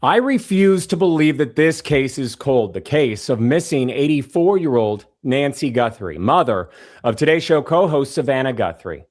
I refuse to believe that this case is cold. The case of missing 84-year-old Nancy Guthrie, mother of Today's Show co-host Savannah Guthrie.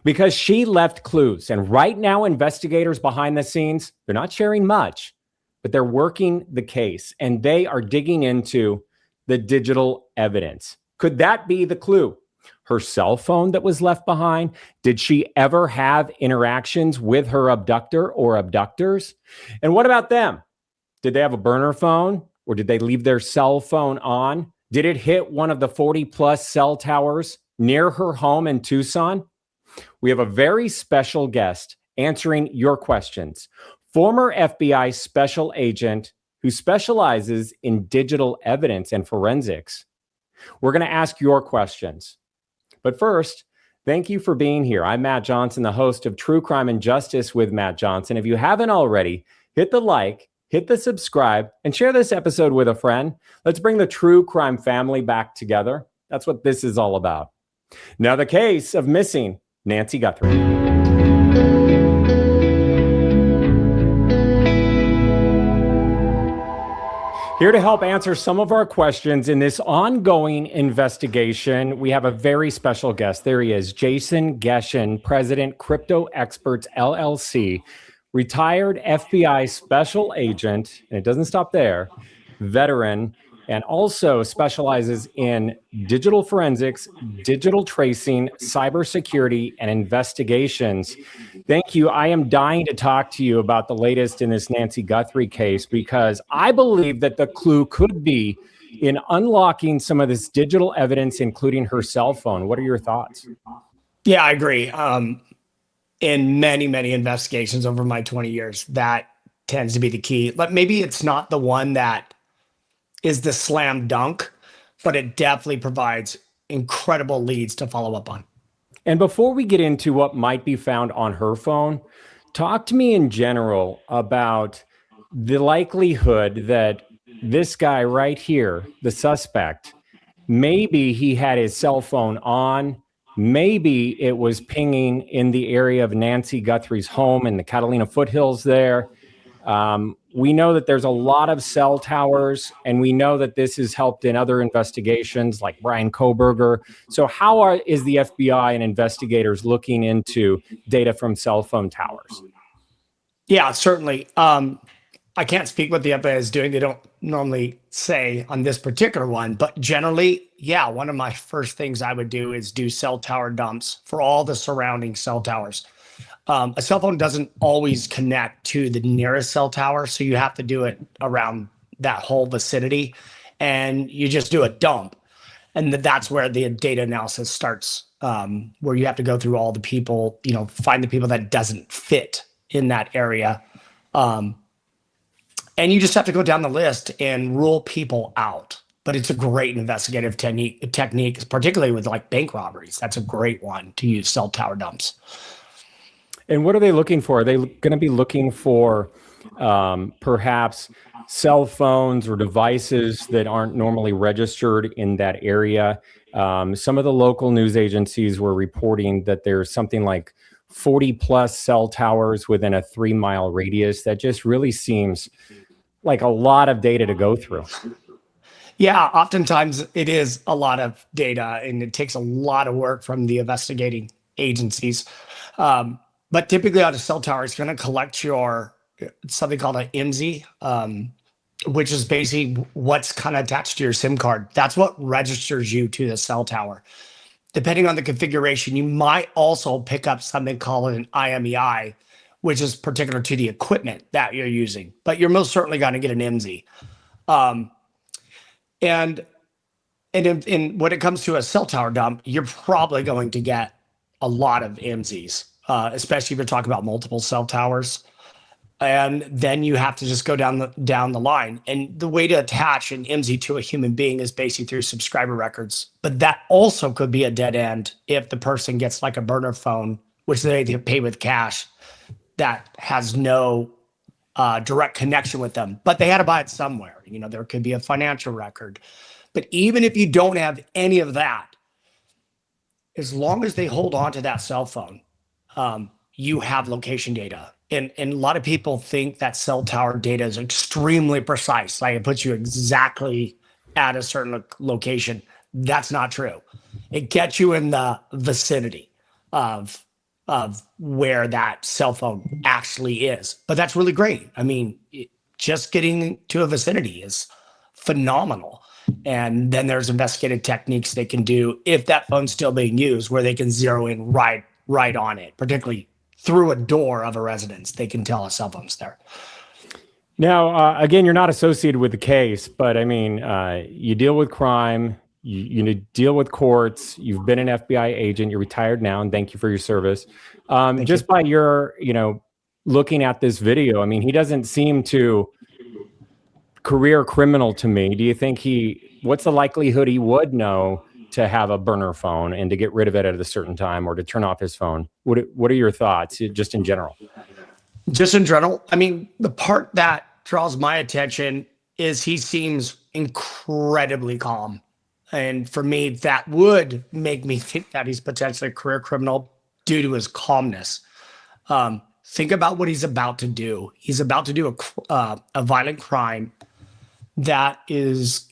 Because she left clues. And right now, investigators behind the scenes, they're not sharing much, but they're working the case and they are digging into the digital evidence. Could that be the clue? Her cell phone that was left behind? Did she ever have interactions with her abductor or abductors? And what about them? Did they have a burner phone or did they leave their cell phone on? Did it hit one of the 40 plus cell towers near her home in Tucson? We have a very special guest answering your questions. Former FBI special agent who specializes in digital evidence and forensics. We're going to ask your questions. But first, thank you for being here. I'm Matt Johnson, the host of True Crime and Justice with Matt Johnson. If you haven't already, hit the like, hit the subscribe, and share this episode with a friend. Let's bring the true crime family back together. That's what this is all about. Now, the case of missing Nancy Guthrie. Here to help answer some of our questions in this ongoing investigation, we have a very special guest. There he is, Jason Ghetian, President, Crypto Experts LLC, retired FBI special agent, and it doesn't stop there, veteran, and also specializes in digital forensics, digital tracing, cybersecurity, and investigations. Thank you. I am dying to talk to you about the latest in this Nancy Guthrie case because I believe that the clue could be in unlocking some of this digital evidence, including her cell phone. What are your thoughts? Yeah, I agree. In many investigations over my 20 years, that tends to be the key. But maybe it's not the one that is the slam dunk, but it definitely provides incredible leads to follow up on. And before we get into what might be found on her phone, talk to me in general about the likelihood that this guy right here, the suspect, maybe he had his cell phone on, maybe it was pinging in the area of Nancy Guthrie's home in the Catalina foothills there. We know that there's a lot of cell towers, and we know that this has helped in other investigations like Brian Kohberger. So how is the FBI and investigators looking into data from cell phone towers? Yeah, certainly. I can't speak what the FBI is doing. They don't normally say on this particular one, but generally, yeah, one of my first things I would do is do cell tower dumps for all the surrounding cell towers. A cell phone doesn't always connect to the nearest cell tower, so you have to do it around that whole vicinity, and you just do a dump. And that's where the data analysis starts, where you have to go through all the people, find the people that doesn't fit in that area. And you just have to go down the list and rule people out. But it's a great investigative technique, particularly with like bank robberies. That's a great one to use cell tower dumps. And what are they looking for? Are they going to be looking for perhaps cell phones or devices that aren't normally registered in that area? Some of the local news agencies were reporting that there's something like 40 plus cell towers within a 3-mile radius. That just really seems like a lot of data to go through. Yeah, oftentimes it is a lot of data, and it takes a lot of work from the investigating agencies. But typically on a cell tower, it's going to collect something called an IMSI, which is basically what's kind of attached to your SIM card. That's what registers you to the cell tower. Depending on the configuration, you might also pick up something called an IMEI, which is particular to the equipment that you're using. But you're most certainly going to get an IMSI. And when it comes to a cell tower dump, you're probably going to get a lot of IMSIs. Especially if you're talking about multiple cell towers. And then you have to just go down the line. And the way to attach an IMSI to a human being is basically through subscriber records. But that also could be a dead end if the person gets like a burner phone, which they pay with cash, that has no direct connection with them. But they had to buy it somewhere. There could be a financial record. But even if you don't have any of that, as long as they hold on to that cell phone, you have location data. And a lot of people think that cell tower data is extremely precise, like it puts you exactly at a certain location. That's not true. It gets you in the vicinity of where that cell phone actually is. But that's really great. I mean, just getting to a vicinity is phenomenal. And then there's investigative techniques they can do if that phone's still being used, where they can zero in right on it, particularly through a door of a residence. They can tell a cell phone's there. Now, again, you're not associated with the case, but I mean, you deal with crime, you deal with courts. You've been an FBI agent. You're retired now, and thank you for your service. Just by your, looking at this video, I mean, he doesn't seem to career criminal to me. Do you think what's the likelihood he would know to have a burner phone and to get rid of it at a certain time or to turn off his phone? What are your thoughts just in general? Just in general, I mean, the part that draws my attention is he seems incredibly calm. And for me, that would make me think that he's potentially a career criminal due to his calmness. Think about what he's about to do. He's about to do a violent crime that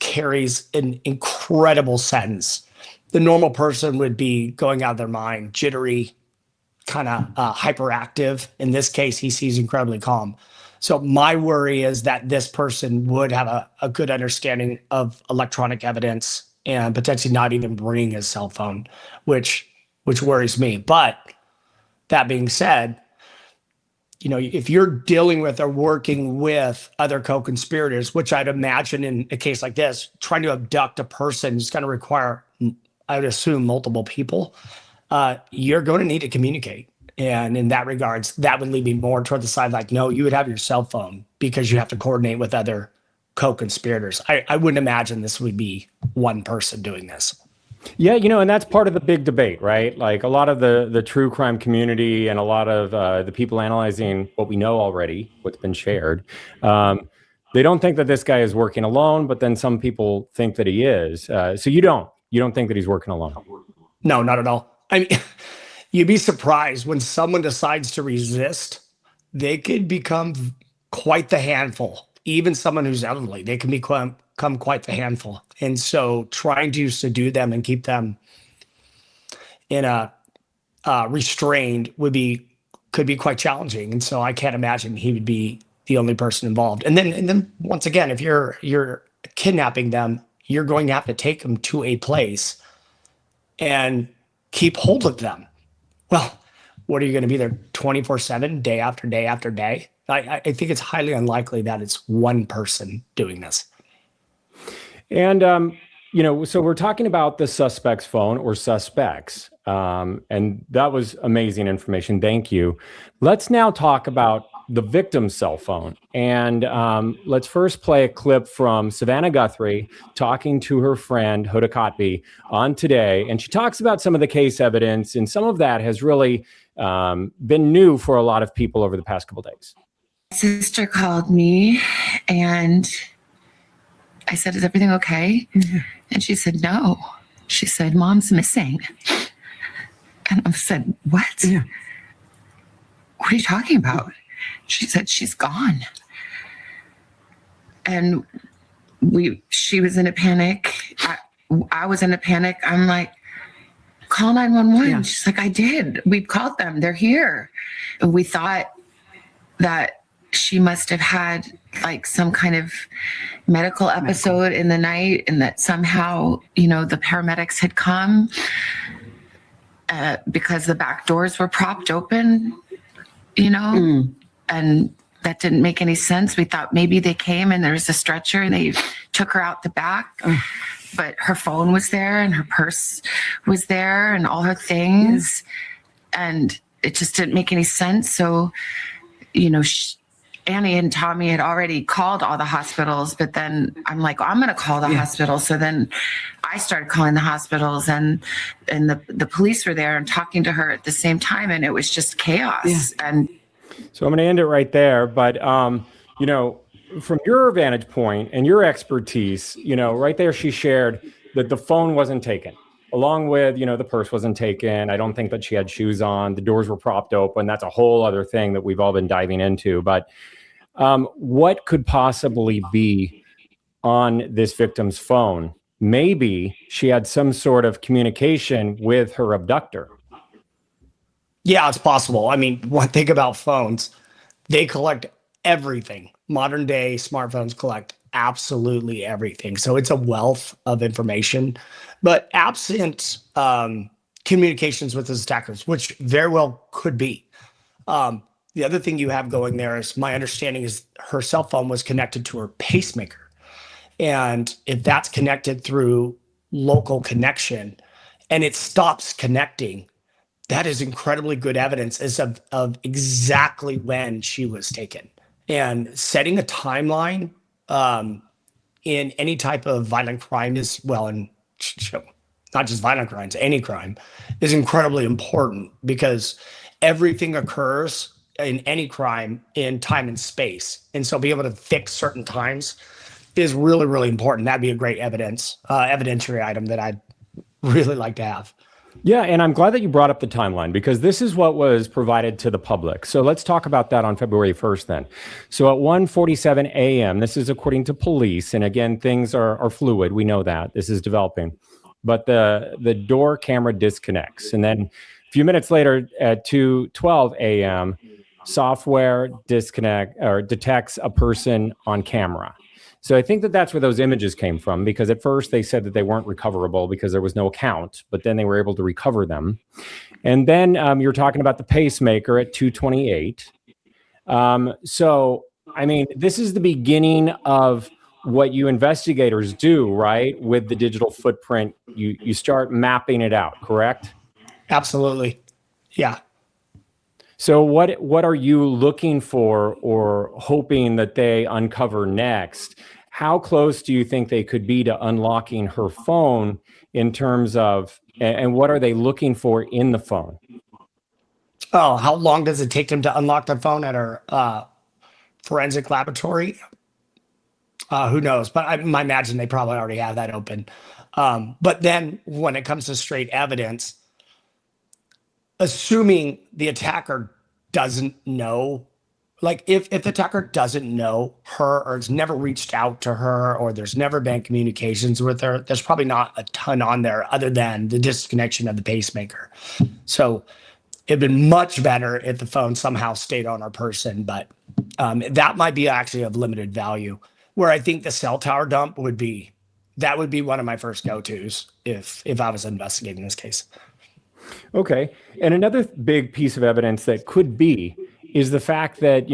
carries an incredible sentence. The normal person would be going out of their mind, jittery, kind of hyperactive. In this case, he seems incredibly calm. So my worry is that this person would have a good understanding of electronic evidence and potentially not even bring his cell phone, which worries me. But that being said, if you're dealing with or working with other co-conspirators, which I'd imagine in a case like this, trying to abduct a person is going to require, I would assume, multiple people. You're going to need to communicate. And in that regards, that would lead me more toward the side like, no, you would have your cell phone because you have to coordinate with other co-conspirators. I wouldn't imagine this would be one person doing this. Yeah, and that's part of the big debate, right? Like a lot of the true crime community and a lot of the people analyzing what we know already, what's been shared, they don't think that this guy is working alone, but then some people think that he is. So you don't think that he's working alone? No, not at all. I mean, you'd be surprised when someone decides to resist, they could become quite the handful. Even someone who's elderly, they can become quite the handful. And so trying to subdue them and keep them in a restrained could be quite challenging. And so I can't imagine he would be the only person involved. And then once again, if you're kidnapping them, you're going to have to take them to a place and keep hold of them. Well, what are you going to be there 24/7, day after day after day? I think it's highly unlikely that it's one person doing this. And, so we're talking about the suspect's phone or suspects. And that was amazing information. Thank you. Let's now talk about the victim's cell phone. And let's first play a clip from Savannah Guthrie talking to her friend Hoda Kotb on Today. And she talks about some of the case evidence, and some of that has really been new for a lot of people over the past couple of days. My sister called me and I said, "Is everything okay?" Mm-hmm. And she said, "No." She said, "Mom's missing." And I said, "What? Yeah. What are you talking about?" She said, "She's gone." And she was in a panic. I was in a panic. I'm like, "Call 911. Yeah. She's like, "I did. We've called them. They're here." And we thought that she must have had like some kind of medical episode in the night, and that somehow, the paramedics had come because the back doors were propped open, and that didn't make any sense. We thought maybe they came and there was a stretcher and they took her out the back, but her phone was there and her purse was there and all her things. And it just didn't make any sense. So, Annie and Tommy had already called all the hospitals, but then I'm like, I'm going to call the hospital. So then I started calling the hospitals, and the police were there and talking to her at the same time. And it was just chaos. Yeah. And so I'm going to end it right there. But, from your vantage point and your expertise, right there, she shared that the phone wasn't taken along with, the purse wasn't taken. I don't think that she had shoes on. The doors were propped open. That's a whole other thing that we've all been diving into. But what could possibly be on this victim's phone? Maybe she had some sort of communication with her abductor. Yeah, it's possible. I mean, one thing about phones, they collect everything. Modern day smartphones collect absolutely everything. So it's a wealth of information. But absent communications with those attackers, which very well could be. The other thing you have going there is, my understanding is, her cell phone was connected to her pacemaker. And if that's connected through local connection and it stops connecting, that is incredibly good evidence as of exactly when she was taken. And setting a timeline in any type of violent crime is, well, and not just violent crimes, any crime, is incredibly important, because everything occurs in any crime in time and space. And so being able to fix certain times is really, really important. That'd be a great evidentiary item that I'd really like to have. Yeah, and I'm glad that you brought up the timeline, because this is what was provided to the public. So let's talk about that on February 1st then. So at 1:47 a.m., this is according to police, and again, things are fluid. We know that. This is developing. But the door camera disconnects. And then a few minutes later at 2:12 a.m., software detects a person on camera. So I think that that's where those images came from, because at first they said that they weren't recoverable because there was no account, but then they were able to recover them. And then you're talking about the pacemaker at 2:28. So, I mean, this is the beginning of what you investigators do, right? With the digital footprint, you start mapping it out, correct? Absolutely. Yeah. So what are you looking for or hoping that they uncover next? How close do you think they could be to unlocking her phone in terms of, and what are they looking for in the phone? Oh, how long does it take them to unlock the phone at our forensic laboratory? Who knows? But I imagine they probably already have that open. But then when it comes to straight evidence, assuming the attacker doesn't know, like if the attacker doesn't know her, or has never reached out to her, or there's never been communications with her, there's probably not a ton on there other than the disconnection of the pacemaker. So it'd been much better if the phone somehow stayed on our person, but that might be actually of limited value. Where I think the cell tower dump would be one of my first go-tos if I was investigating this case. Okay. And another big piece of evidence that could be is the fact that,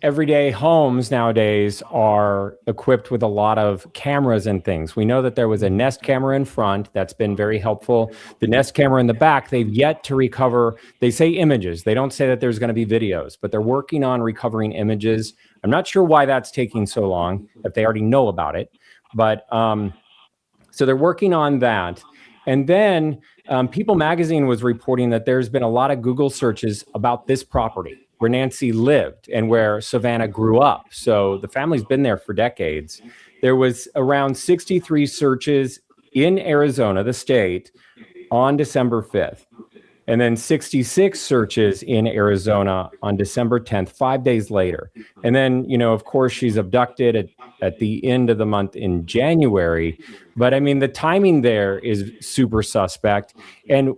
everyday homes nowadays are equipped with a lot of cameras and things. We know that there was a Nest camera in front. That's been very helpful. The Nest camera in the back, they've yet to recover. They say images. They don't say that there's going to be videos, but they're working on recovering images. I'm not sure why that's taking so long, if they already know about it. But so they're working on that. And then People Magazine was reporting that there's been a lot of Google searches about this property where Nancy lived and where Savannah grew up. So the family's been there for decades. There was around 63 searches in Arizona, the state, on December 5th. And then 66 searches in Arizona on December 10th, 5 days later. And then, of course, she's abducted at the end of the month in January. But I mean, the timing there is super suspect. And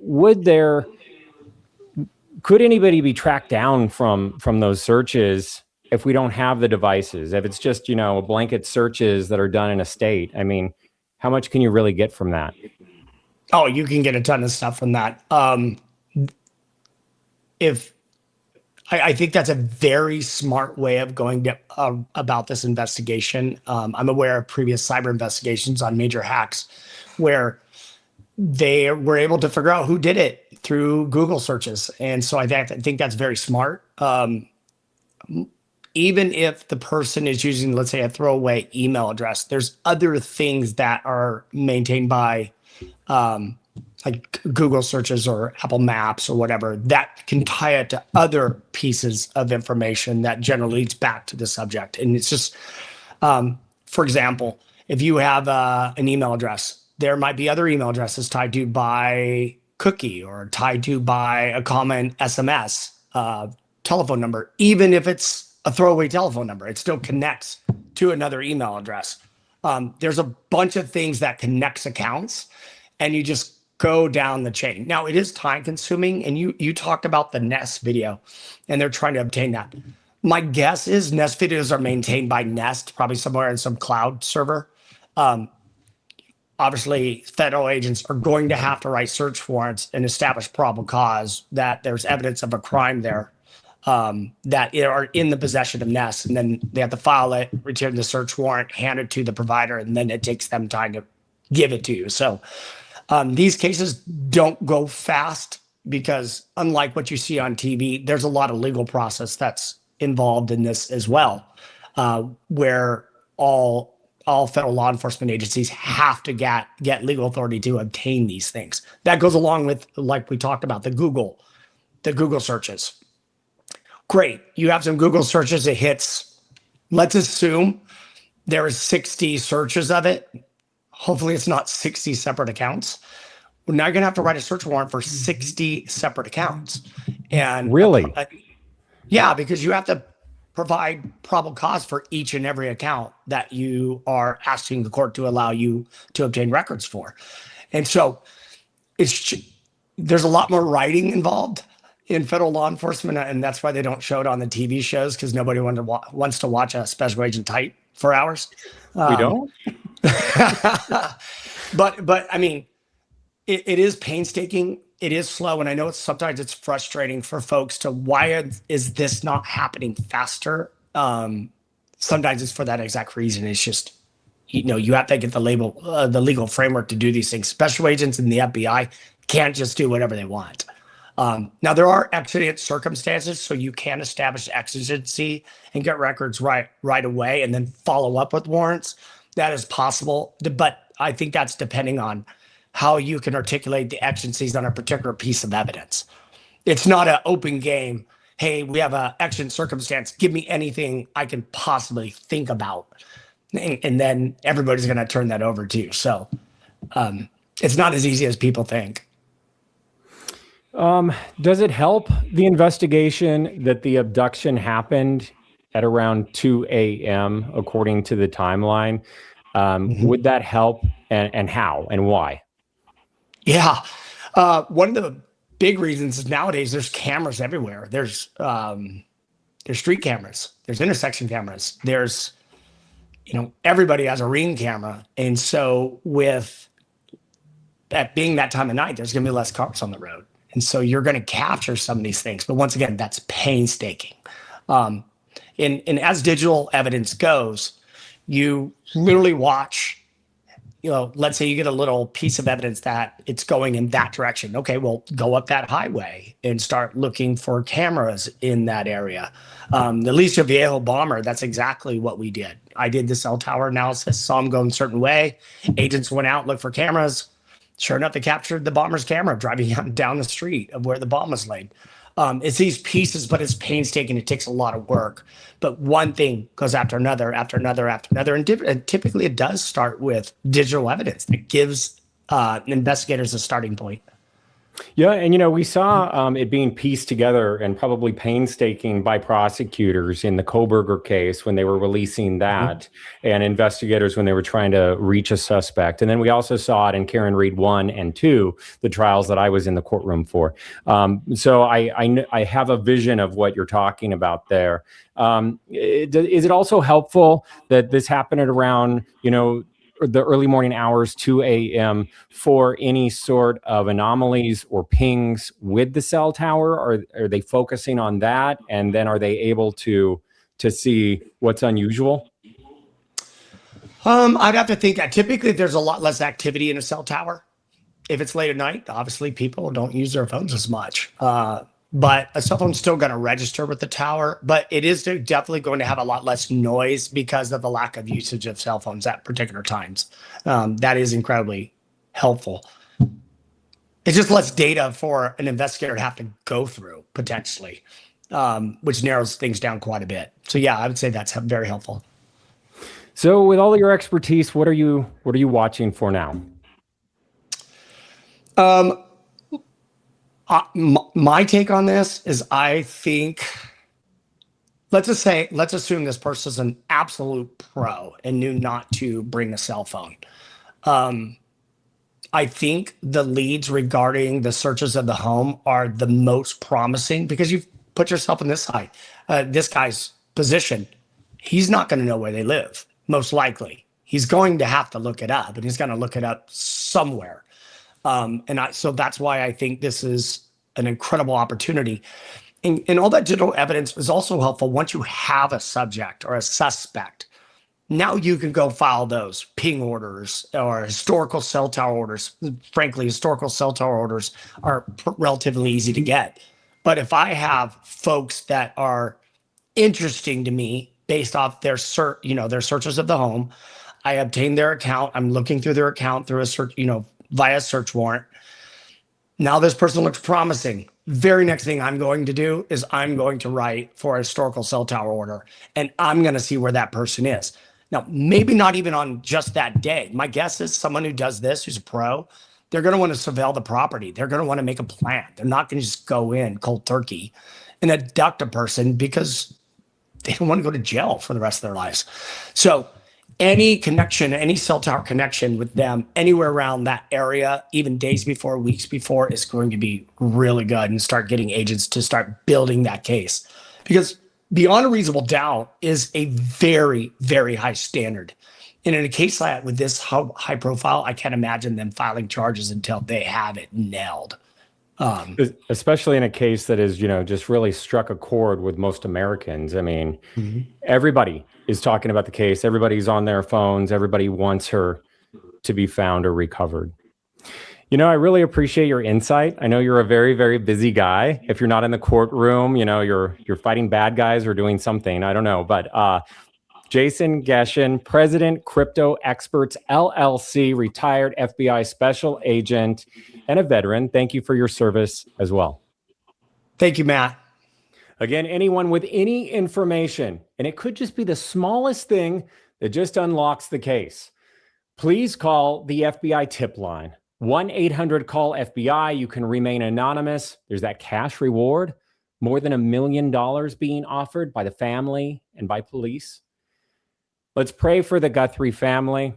could anybody be tracked down from those searches if we don't have the devices? If it's just, blanket searches that are done in a state, I mean, how much can you really get from that? Oh, you can get a ton of stuff from that. I think that's a very smart way of going about this investigation. I'm aware of previous cyber investigations on major hacks where they were able to figure out who did it through Google searches. And so I think that's very smart. Even if the person is using, let's say, a throwaway email address, there's other things that are maintained by like Google searches or Apple Maps or whatever that can tie it to other pieces of information that generally leads back to the subject. And it's just, for example, if you have an email address there might be other email addresses tied to by cookie or tied to by a common SMS, telephone number. Even if it's a throwaway telephone number, it still connects to another email address. There's a bunch of things that connects accounts, and you just go down the chain. Now, it is time consuming, and you talked about the Nest video, and they're trying to obtain that. My guess is Nest videos are maintained by Nest, probably somewhere in some cloud server. Obviously, federal agents are going to have to write search warrants and establish probable cause that there's evidence of a crime there, that are in the possession of Nest, and then they have to file it, return the search warrant, hand it to the provider, and then it takes them time to give it to you. So these cases don't go fast because, unlike what you see on TV, there's a lot of legal process that's involved in this as well, where all federal law enforcement agencies have to get legal authority to obtain these things. That goes along with, like we talked about, the Google searches. Great, you have some Google searches, it hits, let's assume there is 60 searches of it. Hopefully it's not 60 separate accounts. We're now gonna have to write a search warrant for 60 separate accounts. And really? Yeah, because you have to provide probable cause for each and every account that you are asking the court to allow you to obtain records for. And so there's a lot more writing involved in federal law enforcement, and that's why they don't show it on the TV shows, because nobody wants to watch a special agent type for hours. We don't? But I mean, it is painstaking. It is slow, and I know sometimes it's frustrating for folks to, why is this not happening faster? Sometimes it's for that exact reason. It's just, you have to get the legal framework to do these things. Special agents in the FBI can't just do whatever they want. Now, there are exigent circumstances, so you can establish exigency and get records right away and then follow up with warrants. That is possible, but I think that's depending on how you can articulate the exigencies on a particular piece of evidence. It's not an open game. Hey, we have an exigent circumstance. Give me anything I can possibly think about. And then everybody's going to turn that over to you. So it's not as easy as people think. Does it help the investigation that the abduction happened at around 2 a.m., according to the timeline? Would that help, and how and why? Yeah. One of the big reasons is nowadays there's cameras everywhere. There's street cameras, there's intersection cameras, there's, everybody has a Ring camera. And so with that being that time of night, there's going to be less cars on the road. And so you're going to capture some of these things. But once again, that's painstaking. And as digital evidence goes, you literally watch, let's say you get a little piece of evidence that it's going in that direction. Okay, well, go up that highway and start looking for cameras in that area. The Alicia Viejo bomber, that's exactly what we did. I did the cell tower analysis, saw them going a certain way. Agents went out, looked for cameras. Sure enough, they captured the bomber's camera driving down the street of where the bomb was laid. It's these pieces, but it's painstaking. It takes a lot of work. But one thing goes after another, after another, after another. And typically it does start with digital evidence that gives investigators a starting point. Yeah, and we saw it being pieced together and probably painstaking by prosecutors in the Koberger case when they were releasing that, and investigators when they were trying to reach a suspect. And then we also saw it in Karen Reed 1 and 2, the trials that I was in the courtroom for. So I have a vision of what you're talking about there. Is it also helpful that this happened at around, the early morning hours, 2 a.m., for any sort of anomalies or pings with the cell tower? Are they focusing on that? And then are they able to see what's unusual? I'd have to think that typically there's a lot less activity in a cell tower. If it's late at night, obviously people don't use their phones as much. But a cell phone's still going to register with the tower, but it is definitely going to have a lot less noise because of the lack of usage of cell phones at particular times. That is incredibly helpful. It's just less data for an investigator to have to go through potentially, which narrows things down quite a bit. So yeah, I would say that's very helpful. So with all your expertise, what are you watching for now? My take on this is I think, let's assume this person's an absolute pro and knew not to bring a cell phone. I think the leads regarding the searches of the home are the most promising because you've put yourself in this guy's position. He's not going to know where they live, most likely. He's going to have to look it up, and he's going to look it up somewhere. So that's why I think this is an incredible opportunity. And all that digital evidence is also helpful once you have a subject or a suspect. Now you can go file those ping orders or historical cell tower orders. Frankly, historical cell tower orders are relatively easy to get. But if I have folks that are interesting to me based off their their searches of the home, I obtain their account. I'm looking through their account through a search, via search warrant. Now this person looks promising. Very next thing I'm going to do is I'm going to write for a historical cell tower order, and I'm going to see where that person is. Now, maybe not even on just that day. My guess is someone who does this, who's a pro, they're going to want to surveil the property. They're going to want to make a plan. They're not going to just go in cold turkey and abduct a person because they don't want to go to jail for the rest of their lives. So any connection, any cell tower connection with them anywhere around that area, even days before, weeks before, is going to be really good, and start getting agents to start building that case. Because beyond a reasonable doubt is a very, very high standard. And in a case like with this high profile, I can't imagine them filing charges until they have it nailed. Especially in a case that is, just really struck a chord with most Americans. I mean, everybody is talking about the case. Everybody's on their phones. Everybody wants her to be found or recovered. I really appreciate your insight. I know you're a very, very busy guy. If you're not in the courtroom, you're fighting bad guys or doing something. I don't know. But Jason Ghetian, President, Crypto Experts LLC, retired FBI special agent, and a veteran. Thank you for your service as well. Thank you, Matt. Again, anyone with any information, and it could just be the smallest thing that just unlocks the case, please call the FBI tip line. 1-800-CALL-FBI. You can remain anonymous. There's that cash reward, more than $1 million being offered by the family and by police. Let's pray for the Guthrie family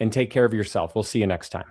and take care of yourself. We'll see you next time.